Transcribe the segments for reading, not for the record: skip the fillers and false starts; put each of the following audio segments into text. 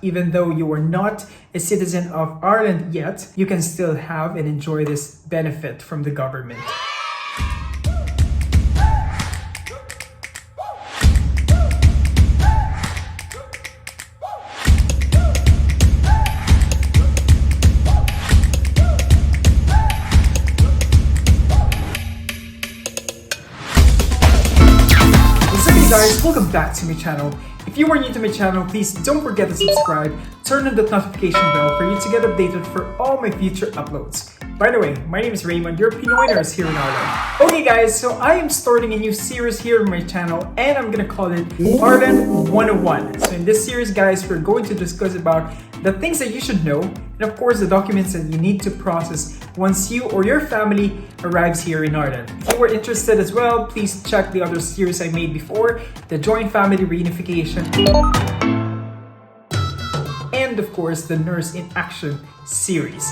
Even though you are not a citizen of Ireland yet, you can still have and enjoy this benefit from the government. Guys, welcome back to my channel. If you are new to my channel, please don't forget to subscribe, turn on the notification bell for you to get updated for all my future uploads. By the way, my name is Raymond, your Pinoy nurse here in Ireland. Okay guys, so I am starting a new series here on my channel and I'm gonna call it Ireland 101. So in this series guys, we're going to discuss about the things that you should know and of course the documents that you need to process once you or your family arrives here in Ireland. If you were interested as well, please check the other series I made before, the Joint Family Reunification and of course the Nurse in Action series.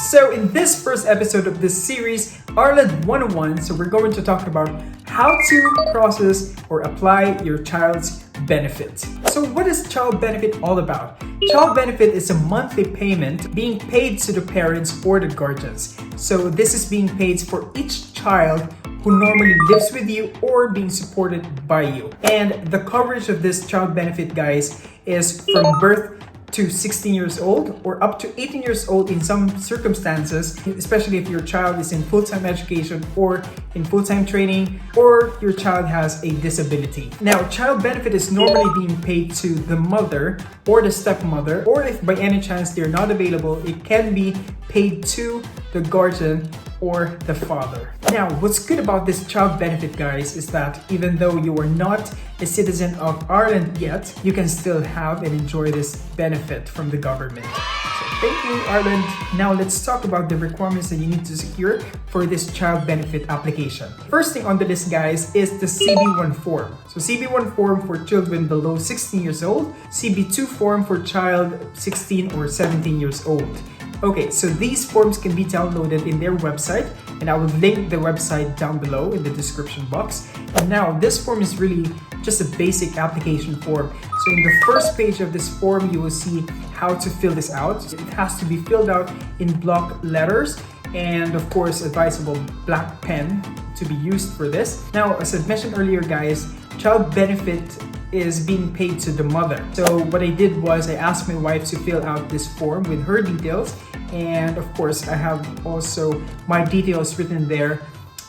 So in this first episode of this series, Ireland 101, so we're going to talk about how to process or apply your child's benefit. So what is child benefit all about? Child benefit is a monthly payment being paid to the parents or the guardians. So this is being paid for each child who normally lives with you or being supported by you. And the coverage of this child benefit, guys, is from birth to 16 years old or up to 18 years old in some circumstances, especially if your child is in full-time education or in full-time training or your child has a disability. Now, child benefit is normally being paid to the mother or the stepmother, or if by any chance they're not available, it can be paid to the guardian or the father. Now, what's good about this child benefit, guys, is that even though you are not a citizen of Ireland yet, you can still have and enjoy this benefit from the government. So thank you, Ireland. Now let's talk about the requirements that you need to secure for this child benefit application. First thing on the list, guys, is the CB1 form. So CB1 form for children below 16 years old, CB2 form for child 16 or 17 years old. Okay, so these forms can be downloaded in their website and I will link the website down below in the description box. And now this form is really just a basic application form. So in the first page of this form, you will see how to fill this out. It has to be filled out in block letters and of course advisable black pen to be used for this. Now, as I mentioned earlier, guys, child benefit is being paid to the mother. So what I did was I asked my wife to fill out this form with her details, and of course I have also my details written there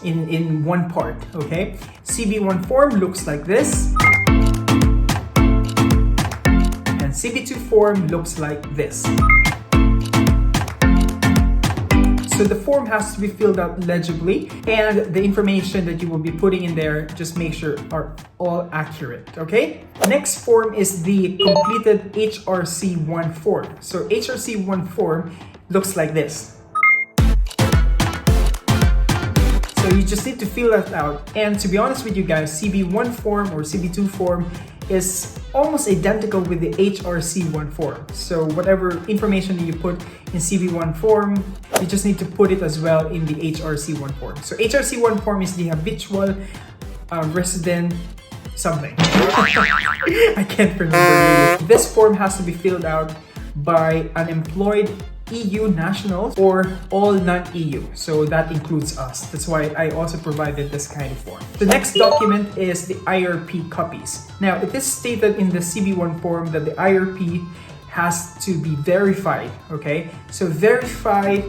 in one part, okay? CB1 form looks like this, and CB2 form looks like this. So the form has to be filled out legibly and the information that you will be putting in there, just make sure are all accurate, okay? Next form is the completed HRC1 form. So HRC1 form looks like this. So you just need to fill that out. And to be honest with you guys, CB1 form or CB2 form is almost identical with the HRC1 form. So whatever information that you put in CB1 form, you just need to put it as well in the HRC1 form. So HRC1 form is the habitual resident something. I can't remember. This form has to be filled out by unemployed EU nationals or all non-EU, so that includes us. That's why I also provided this kind of form. The next document is the IRP copies. Now, it is stated in the CB1 form that the IRP has to be verified, okay? So verified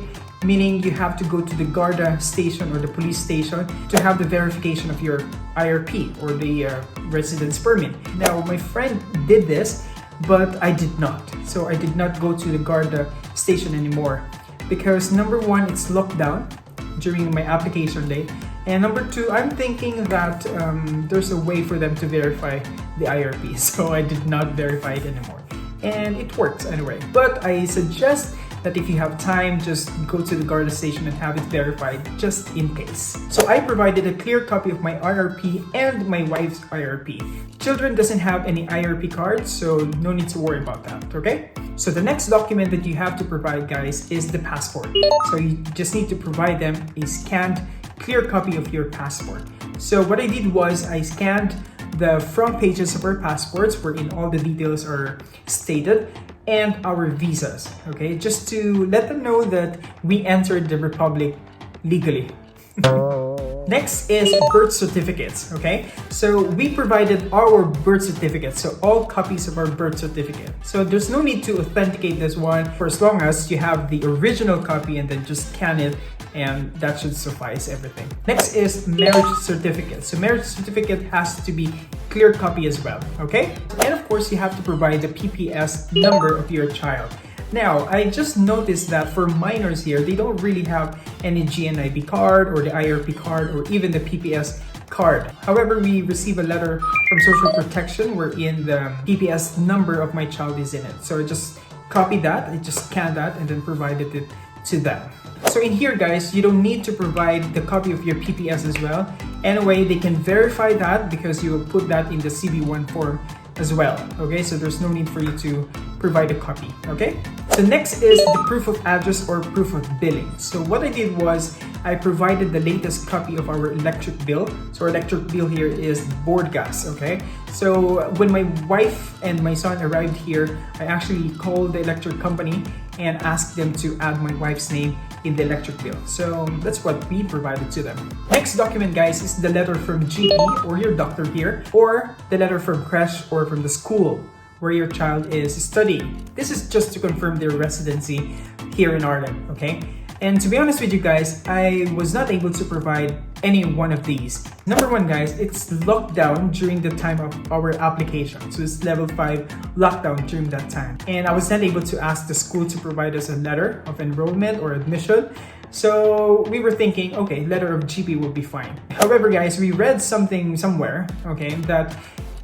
meaning you have to go to the Garda station or the police station to have the verification of your IRP or the residence permit. Now, my friend did this, but I did not. So I did not go to the Garda station anymore because number one, it's locked down during my application day, and number two, I'm thinking that there's a way for them to verify the IRP, so I did not verify it anymore, and it works anyway. But I suggest that if you have time, just go to the Garda station and have it verified just in case. So I provided a clear copy of my IRP and my wife's IRP. Children doesn't have any IRP cards, so no need to worry about that, okay? So the next document that you have to provide, guys, is the passport. So you just need to provide them a scanned clear copy of your passport. So what I did was I scanned the front pages of our passports wherein all the details are stated, and our visas, okay? Just to let them know that we entered the Republic legally. Next is birth certificates, okay? So we provided our birth certificate, so all copies of our birth certificate. So there's no need to authenticate this one for as long as you have the original copy and then just scan it, and that should suffice everything. Next is marriage certificate. So marriage certificate has to be clear copy as well, okay? And of course, you have to provide the PPS number of your child. Now, I just noticed that for minors here, they don't really have any GNIB card or the IRP card or even the PPS card. However, we receive a letter from Social Protection wherein the PPS number of my child is in it. So I just copied that, I just scanned that and then provided it to them. So in here, guys, you don't need to provide the copy of your PPS as well. Anyway, they can verify that because you will put that in the CB1 form as well, okay? So there's no need for you to provide a copy, okay? So next is the proof of address or proof of billing. So what I did was I provided the latest copy of our electric bill. So our electric bill here is board gas, okay? So when my wife and my son arrived here, I actually called the electric company and asked them to add my wife's name in the electric bill. So that's what we provided to them. Next document, guys, is the letter from GP or your doctor here, or the letter from creche or from the school where your child is studying. This is just to confirm their residency here in Ireland, okay? And to be honest with you guys, I was not able to provide any one of these. Number one, guys, it's locked down during the time of our application. So it's level 5 lockdown during that time. And I was not able to ask the school to provide us a letter of enrollment or admission. So we were thinking, okay, letter of GP will be fine. However, guys, we read something somewhere, okay, that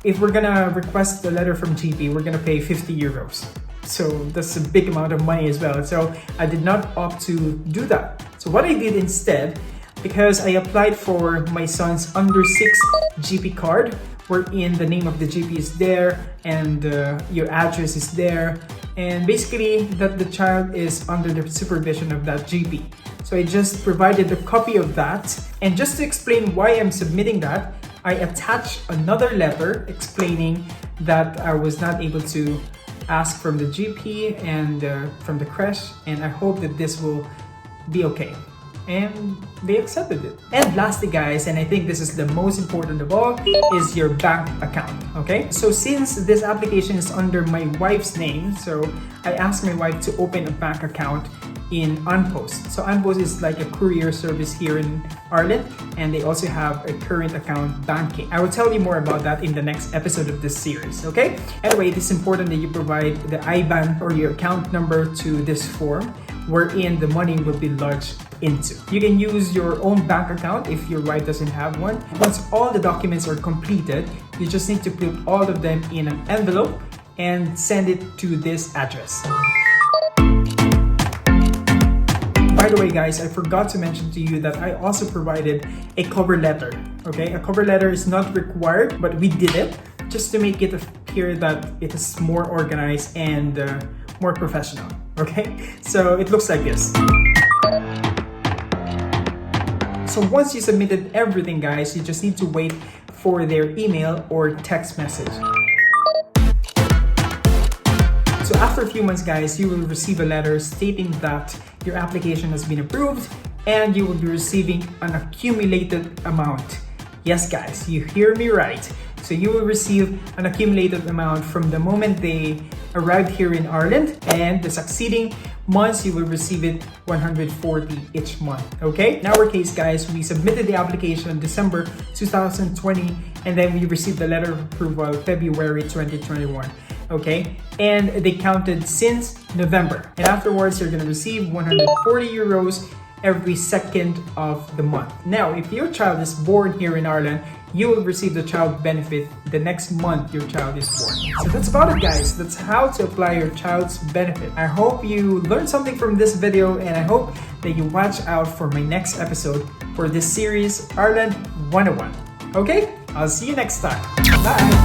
if we're gonna request the letter from GP, we're gonna pay 50 euros. So that's a big amount of money as well. So I did not opt to do that. So what I did instead, because I applied for my son's under 6 GP card, wherein the name of the GP is there and your address is there, and basically that the child is under the supervision of that GP. So I just provided a copy of that. And just to explain why I'm submitting that, I attached another letter explaining that I was not able to ask from the GP and from the creche, and I hope that this will be okay. And they accepted it. And lastly, guys, and I think this is the most important of all, is your bank account, okay? So since this application is under my wife's name, so I asked my wife to open a bank account in Unpost. So Unpost is like a courier service here in Ireland, and they also have a current account banking. I will tell you more about that in the next episode of this series, okay? Anyway, it is important that you provide the IBAN or your account number to this form, wherein the money will be lodged into. You can use your own bank account if your wife doesn't have one. Once all the documents are completed, you just need to put all of them in an envelope and send it to this address. By the way, guys, I forgot to mention to you that I also provided a cover letter, okay? A cover letter is not required, but we did it just to make it appear that it is more organized and more professional, okay? So it looks like this. So once you submitted everything, guys, you just need to wait for their email or text message. So after a few months, guys, you will receive a letter stating that your application has been approved and you will be receiving an accumulated amount. Yes, guys, you hear me right. So you will receive an accumulated amount from the moment they arrived here in Ireland, and the succeeding months you will receive it 140 each month, okay? In our case, guys, we submitted the application in December 2020, and then we received the letter of approval February 2021, okay? And they counted since November, and afterwards you're gonna receive 140 euros every second of the month. Now, if your child is born here in Ireland, you will receive the child benefit the next month your child is born. So that's about it, guys. That's how to apply your child's benefit. I hope you learned something from this video, and I hope that you watch out for my next episode for this series, Ireland 101. Okay? I'll see you next time. Bye!